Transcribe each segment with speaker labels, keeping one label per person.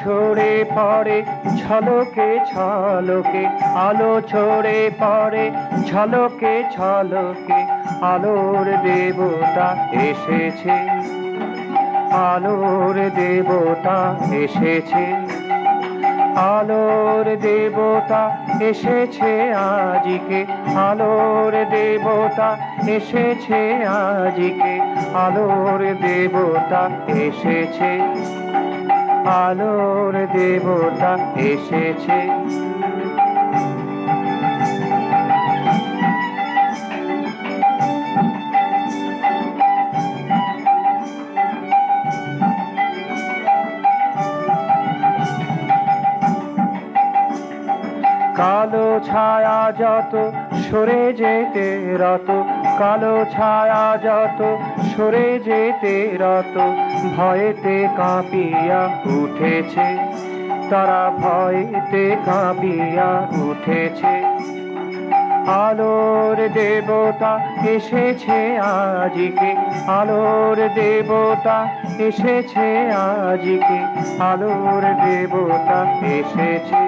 Speaker 1: ছড়ে পড়ে ঝলকে ঝলকে, আলো ছড়ে পড়ে ঝলকে ঝলকে, আলোর দেবতা এসেছে, আলোর দেবতা এসেছে, আলোর দেবতা এসেছে আজকে, আলোর দেবতা এসেছে আজকে, আলোর দেবতা এসেছে, আলোর দেবতা এসেছে। কালো ছায়া যত সরে যেতে রত, কালো ছায়া যত সরে যেতে রত, ভয়েতে কাঁপিয়া উঠেছে, তারা ভয়েতে কাঁপিয়া উঠেছে। আলোর দেবতা এসেছে আজকে, আলোর দেবতা এসেছে আজকে, আলোর দেবতা এসেছে।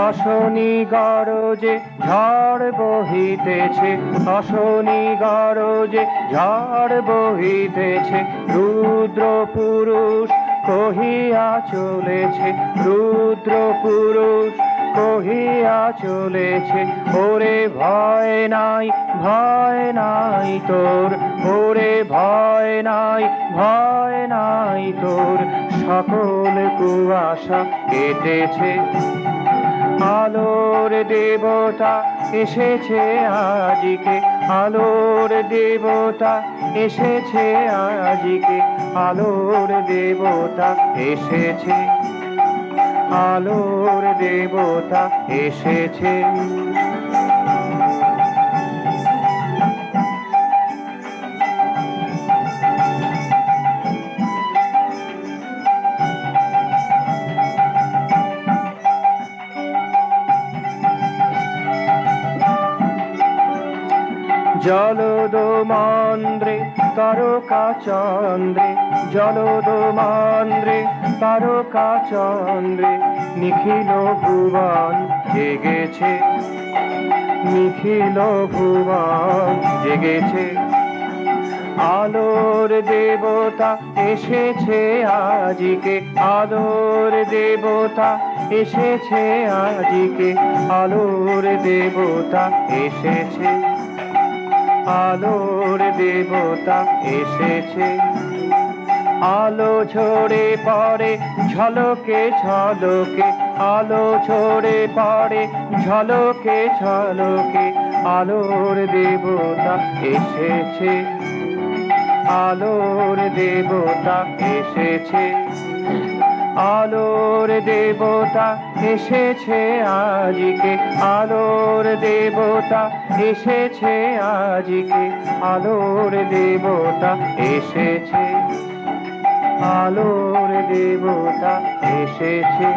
Speaker 1: অশনি গরজে ঝড় বহিতেছে, অশনি গরজে ঝড় বহিতেছে, রুদ্র পুরুষ কহিয়া চলেছে, রুদ্র পুরুষ কহিয়া চলেছে, ওরে ভয় নাই, ভয় নাই তোর, ওরে ভয় নাই, ভয় নাই তোর, সকল কুয়াশা কেটেছে। আলোর দেবতা এসেছে আজকে, আলোর দেবতা এসেছে আজকে, আলোর দেবতা এসেছে, আলোর দেবতা এসেছে। জলদমন্দ্রে তারকা চন্দ্রে, জলদমন্দ্রে তারকা চন্দ্রে, নিখিল ভুবন জেগেছে, নিখিল ভুবন জেগেছে। আলোর দেবতা এসেছে আজকে, আলোর দেবতা এসেছে আজকে, আলোর দেবতা এসেছে, আলোর দেবতা এসেছে। আলো ঝরে পড়ে ঝলকে ঝলকে, আলো ঝরে পড়ে ঝলকে ঝলকে, আলোর দেবতা এসেছে, আলোর দেবতা এসেছে, আলোর দেবতা এসেছে আজকে, আলোর দেবতা এসেছে আজকে, আলোর দেবতা এসেছে, আলোর দেবতা এসেছে।